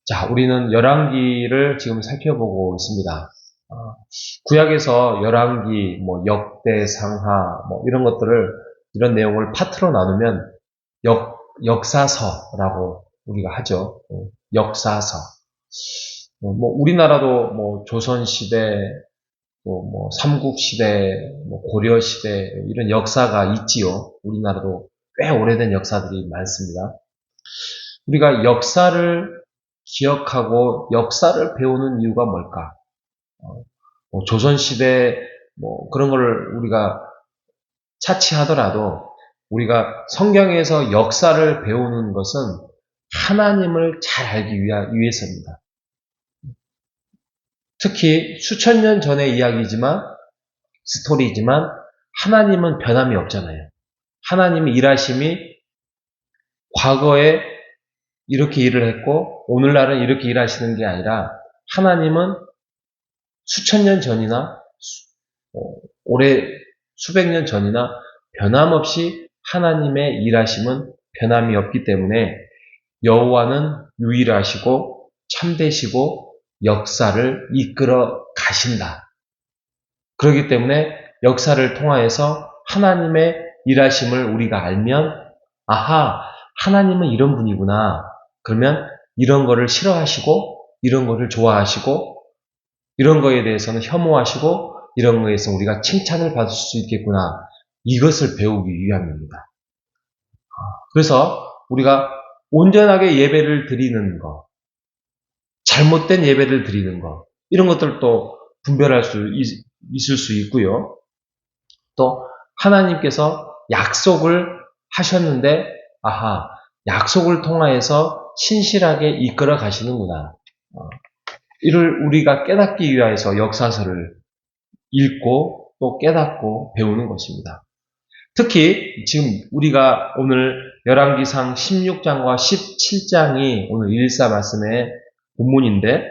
자, 우리는 열왕기를 지금 살펴보고 있습니다. 구약에서 열왕기, 역대상하, 이런 것들을, 이런 내용을 파트로 나누면 역사서라고 우리가 하죠. 역사서. 우리나라도 조선시대, 삼국시대, 고려시대, 이런 역사가 있지요. 우리나라도 꽤 오래된 역사들이 많습니다. 우리가 역사를 기억하고 역사를 배우는 이유가 뭘까? 조선시대, 그런 걸 우리가 차치하더라도 우리가 성경에서 역사를 배우는 것은 하나님을 잘 알기 위해서입니다. 특히 수천 년 전의 이야기지만, 스토리지만, 하나님은 변함이 없잖아요. 하나님의 일하심이 과거에 이렇게 일을 했고, 오늘날은 이렇게 일하시는 게 아니라, 하나님은 수천 년 전이나, 수백 년 전이나, 변함없이 하나님의 일하심은 변함이 없기 때문에, 여호와는 유일하시고, 참되시고, 역사를 이끌어 가신다. 그렇기 때문에 역사를 통하여서 하나님의 일하심을 우리가 알면, 아하, 하나님은 이런 분이구나. 그러면 이런 거를 싫어하시고, 이런 거를 좋아하시고, 이런 거에 대해서는 혐오하시고, 이런 거에서 우리가 칭찬을 받을 수 있겠구나. 이것을 배우기 위함입니다. 그래서 우리가 온전하게 예배를 드리는 것, 잘못된 예배를 드리는 것, 이런 것들도 분별할 수 있을 수 있고요. 또 하나님께서 약속을 하셨는데, 아하, 약속을 통하여서 신실하게 이끌어 가시는구나. 이를 우리가 깨닫기 위해서 역사서를 읽고 또 깨닫고 배우는 것입니다. 특히 지금 우리가 오늘 열왕기상 16장과 17장이 오늘 114 말씀의 본문인데,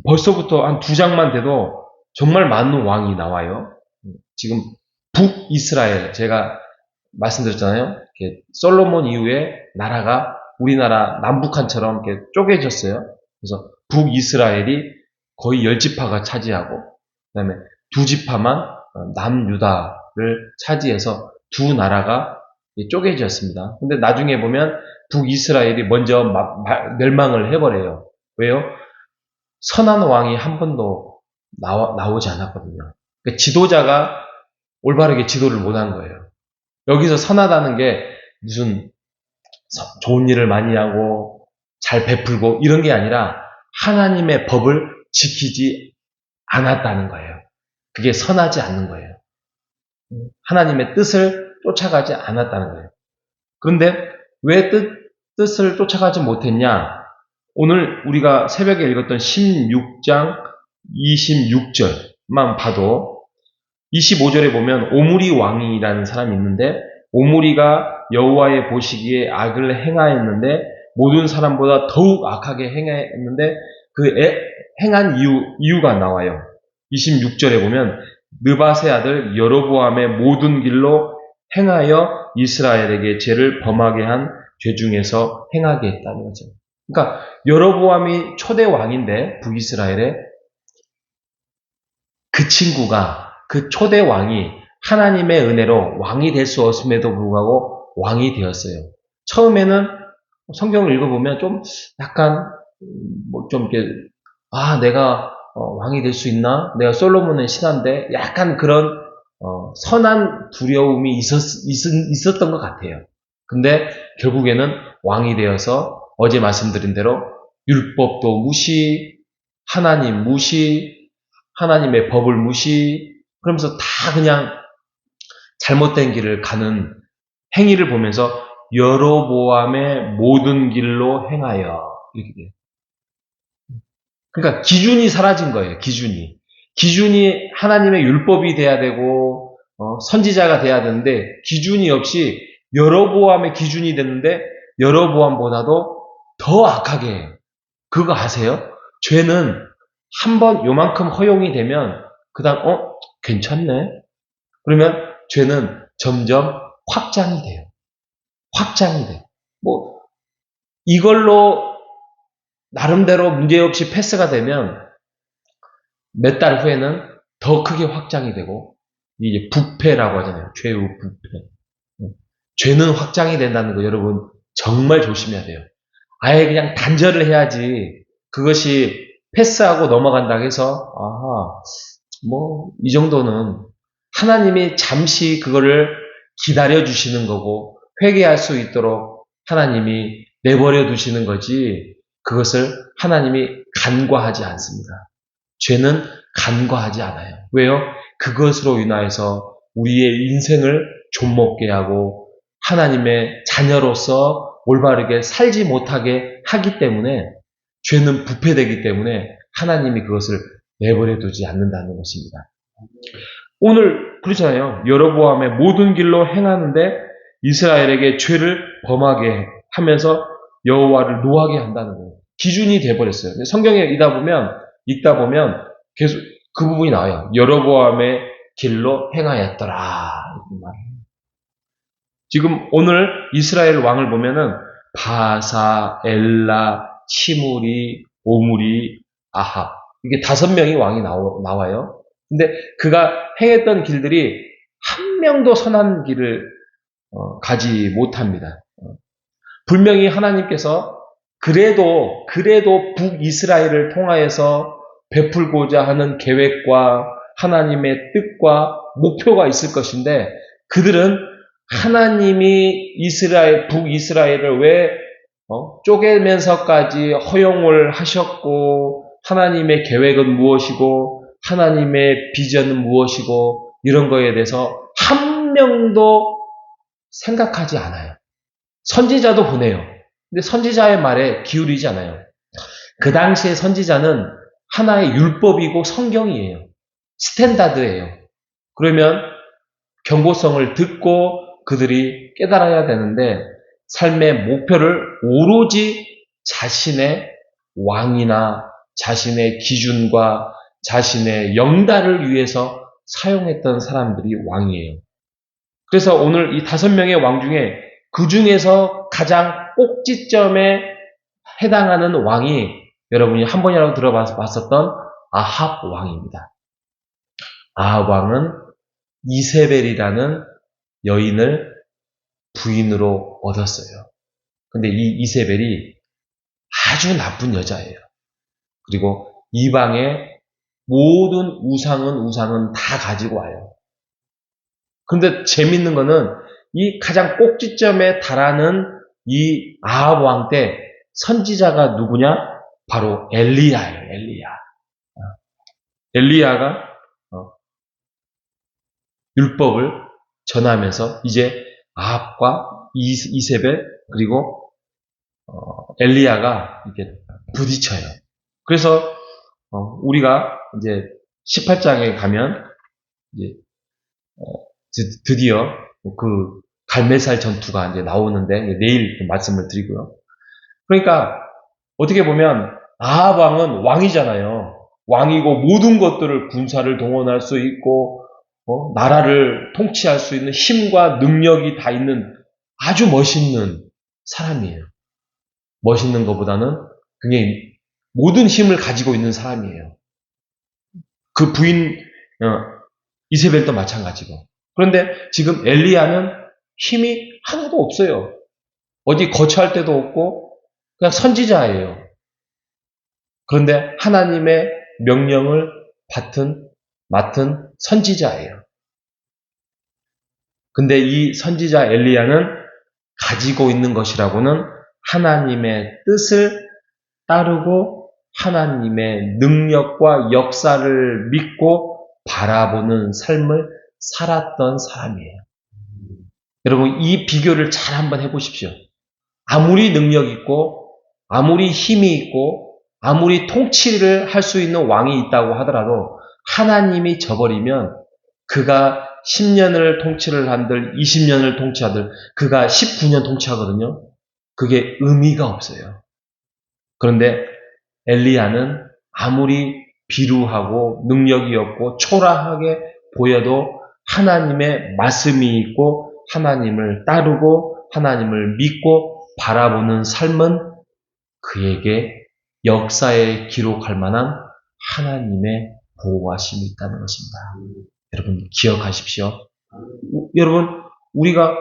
벌써부터 한 2장만 돼도 정말 많은 왕이 나와요. 지금 북이스라엘, 제가 말씀드렸잖아요. 솔로몬 이후에 나라가 우리나라 남북한처럼 이렇게 쪼개졌어요. 그래서 북이스라엘이 거의 10지파가 차지하고, 그 다음에 2지파만 남유다를 차지해서 두 나라가 쪼개졌습니다. 근데 나중에 보면 북이스라엘이 먼저 멸망을 해버려요. 왜요? 선한 왕이 한 번도 나오지 않았거든요. 그러니까 지도자가 올바르게 지도를 못한 거예요. 여기서 선하다는 게 무슨 좋은 일을 많이 하고 잘 베풀고 이런 게 아니라 하나님의 법을 지키지 않았다는 거예요. 그게 선하지 않는 거예요. 하나님의 뜻을 쫓아가지 않았다는 거예요. 그런데 왜 뜻을 쫓아가지 못했냐? 오늘 우리가 새벽에 읽었던 16장 26절만 봐도 25절에 보면 오므리 왕이라는 사람이 있는데, 오므리가 여호와의 보시기에 악을 행하였는데 모든 사람보다 더욱 악하게 행했는데 그 행한 이유가 나와요. 26절에 보면 느밧의 아들 여로보암의 모든 길로 행하여 이스라엘에게 죄를 범하게 한 죄 중에서 행하게 했다는 거죠. 그러니까 여로보암이 초대 왕인데 북이스라엘에 그 친구가, 그 초대 왕이 하나님의 은혜로 왕이 될 수 없음에도 불구하고 왕이 되었어요. 처음에는 성경을 읽어보면 좀 약간 좀 이렇게 내가 왕이 될 수 있나? 내가 솔로몬의 신하인데 약간 그런 선한 두려움이 있었던 것 같아요. 근데 결국에는 왕이 되어서 어제 말씀드린 대로 율법도 무시, 하나님 무시, 하나님의 법을 무시, 그러면서 다 그냥 잘못된 길을 가는 행위를 보면서 여로보암의 모든 길로 행하여 이렇게 돼요. 그러니까 기준이 사라진 거예요. 기준이 하나님의 율법이 돼야 되고 선지자가 돼야 되는데 기준이 없이 여로보암의 기준이 됐는데 여로보암보다도 더 악하게 해요. 그거 아세요? 죄는 한번 요만큼 허용이 되면 그 다음 괜찮네. 그러면 죄는 점점 확장이 돼요. 이걸로 나름대로 문제없이 패스가 되면 몇 달 후에는 더 크게 확장이 되고, 이게 부패라고 하잖아요. 죄의 부패. 죄는 확장이 된다는 거 여러분 정말 조심해야 돼요. 아예 그냥 단절을 해야지 그것이 패스하고 넘어간다고 해서 아하 뭐 이 정도는 하나님이 잠시 그거를 기다려 주시는 거고 회개할 수 있도록 하나님이 내버려 두시는 거지 그것을 하나님이 간과하지 않습니다. 죄는 간과하지 않아요. 왜요? 그것으로 인하여서 우리의 인생을 좀먹게 하고 하나님의 자녀로서 올바르게 살지 못하게 하기 때문에 죄는 부패되기 때문에 하나님이 그것을 내버려 두지 않는다는 것입니다. 오늘 그렇잖아요. 여로보암의 모든 길로 행하는데 이스라엘에게 죄를 범하게 하면서 여호와를 노하게 한다는 거예요. 기준이 돼버렸어요. 성경에 읽다 보면 계속 그 부분이 나와요. 여로보암의 길로 행하였더라. 지금 오늘 이스라엘 왕을 보면은 바사, 엘라, 시므리, 오므리, 아합 이게 5명이 왕이 나와요. 근데 그가 행했던 길들이 한 명도 선한 길을 가지 못합니다. 분명히 하나님께서 그래도 북이스라엘을 통하여서 베풀고자 하는 계획과 하나님의 뜻과 목표가 있을 것인데 그들은 하나님이 북이스라엘을 왜 쪼개면서까지 허용을 하셨고 하나님의 계획은 무엇이고 하나님의 비전은 무엇이고 이런 거에 대해서 한 명도 생각하지 않아요. 선지자도 보내요. 근데 선지자의 말에 기울이지 않아요. 그 당시에 선지자는 하나의 율법이고 성경이에요. 스탠다드예요. 그러면 경고성을 듣고 그들이 깨달아야 되는데 삶의 목표를 오로지 자신의 왕이나 자신의 기준과 자신의 영달을 위해서 사용했던 사람들이 왕이에요. 그래서 오늘 이 5명의 왕 중에 그 중에서 가장 꼭지점에 해당하는 왕이 여러분이 한 번이라도 들어봤었던 아합 왕입니다. 아합 왕은 이세벨이라는 여인을 부인으로 얻었어요. 근데 이 이세벨이 아주 나쁜 여자예요. 그리고 이방의 모든 우상은 다 가지고 와요. 근데 재밌는 거는 이 가장 꼭지점에 달하는 이 아합 왕 때 선지자가 누구냐? 바로 엘리야예요. 엘리야가 율법을 전하면서 이제 아합과 이세벨 그리고 엘리야가 이렇게 부딪혀요. 그래서 우리가 이제 18장에 가면 이제 드디어 그 갈멜살 전투가 이제 나오는데 내일 말씀을 드리고요. 그러니까 어떻게 보면 아합 왕은 왕이잖아요. 왕이고 모든 것들을 군사를 동원할 수 있고 나라를 통치할 수 있는 힘과 능력이 다 있는 아주 멋있는 사람이에요. 멋있는 것보다는 굉장히 모든 힘을 가지고 있는 사람이에요. 그 부인 이세벨도 마찬가지고. 그런데 지금 엘리야는 힘이 하나도 없어요. 어디 거처할 데도 없고 그냥 선지자예요. 그런데 하나님의 명령을 맡은 선지자예요. 근데 이 선지자 엘리야는 가지고 있는 것이라고는 하나님의 뜻을 따르고 하나님의 능력과 역사를 믿고 바라보는 삶을 살았던 사람이에요. 여러분 이 비교를 잘 한번 해보십시오. 아무리 능력 있고 아무리 힘이 있고 아무리 통치를 할 수 있는 왕이 있다고 하더라도 하나님이 져버리면 그가 10년을 통치를 한들 20년을 통치하들 그가 19년 통치하거든요. 그게 의미가 없어요. 그런데 엘리야는 아무리 비루하고 능력이 없고 초라하게 보여도 하나님의 말씀이 있고 하나님을 따르고 하나님을 믿고 바라보는 삶은 그에게 역사에 기록할 만한 하나님의 보호하심이 있다는 것입니다. 여러분 기억하십시오. 여러분 우리가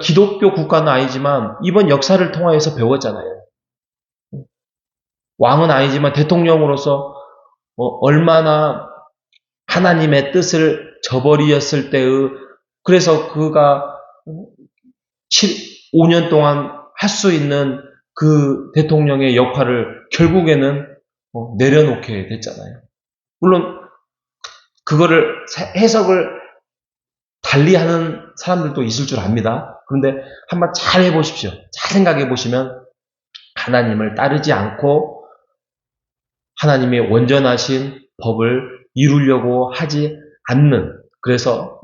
기독교 국가는 아니지만 이번 역사를 통하여서 배웠잖아요. 왕은 아니지만 대통령으로서 얼마나 하나님의 뜻을 저버리었을 때의 그래서 그가 5년 동안 할 수 있는 그 대통령의 역할을 결국에는 내려놓게 됐잖아요. 물론 그거를 해석을 달리하는 사람들도 있을 줄 압니다. 그런데 한번 잘 해보십시오. 잘 생각해 보시면 하나님을 따르지 않고 하나님의 원전하신 법을 이루려고 하지 않는 그래서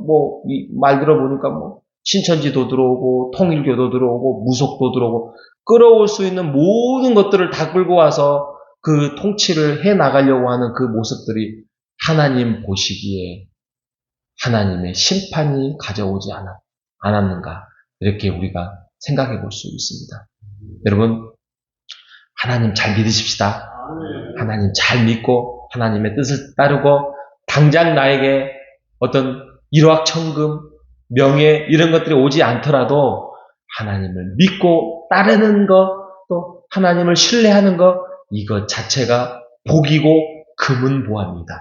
말 들어보니까 신천지도 들어오고 통일교도 들어오고 무속도 들어오고 끌어올 수 있는 모든 것들을 다 끌고 와서 그 통치를 해 나가려고 하는 그 모습들이 하나님 보시기에 하나님의 심판이 가져오지 않았는가 이렇게 우리가 생각해 볼 수 있습니다. 여러분 하나님 잘 믿으십시다. 하나님 잘 믿고 하나님의 뜻을 따르고 당장 나에게 어떤 일확천금, 명예 이런 것들이 오지 않더라도 하나님을 믿고 따르는 것, 또 하나님을 신뢰하는 것 이것 자체가 복이고 금은보화입니다.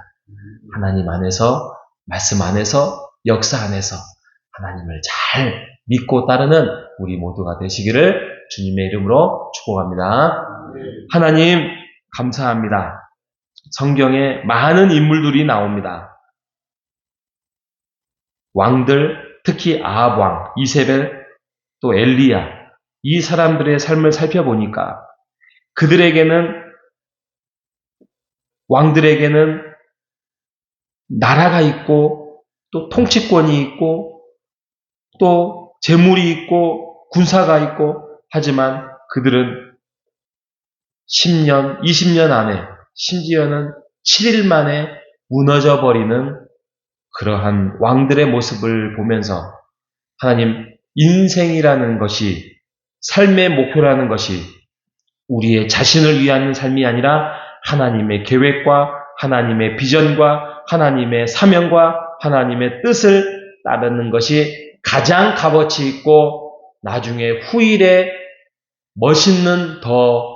하나님 안에서 말씀 안에서 역사 안에서 하나님을 잘 믿고 따르는 우리 모두가 되시기를 주님의 이름으로 축복합니다. 하나님 감사합니다. 성경에 많은 인물들이 나옵니다. 왕들, 특히 아합 왕, 이세벨, 또 엘리야 이 사람들의 삶을 살펴보니까 왕들에게는 나라가 있고 또 통치권이 있고 또 재물이 있고 군사가 있고 하지만 그들은 10년, 20년 안에 심지어는 7일 만에 무너져 버리는 그러한 왕들의 모습을 보면서 하나님 인생이라는 것이 삶의 목표라는 것이 우리의 자신을 위한 삶이 아니라 하나님의 계획과 하나님의 비전과 하나님의 사명과 하나님의 뜻을 따르는 것이 가장 값어치 있고 나중에 후일에 멋있는 더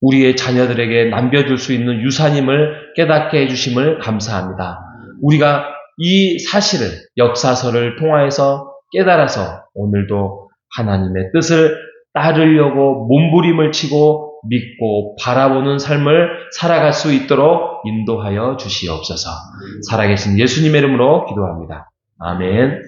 우리의 자녀들에게 남겨줄 수 있는 유산임을 깨닫게 해주심을 감사합니다. 우리가 이 사실을 역사서를 통하여서 깨달아서 오늘도 하나님의 뜻을 따르려고 몸부림을 치고 믿고 바라보는 삶을 살아갈 수 있도록 인도하여 주시옵소서. 살아계신 예수님의 이름으로 기도합니다. 아멘.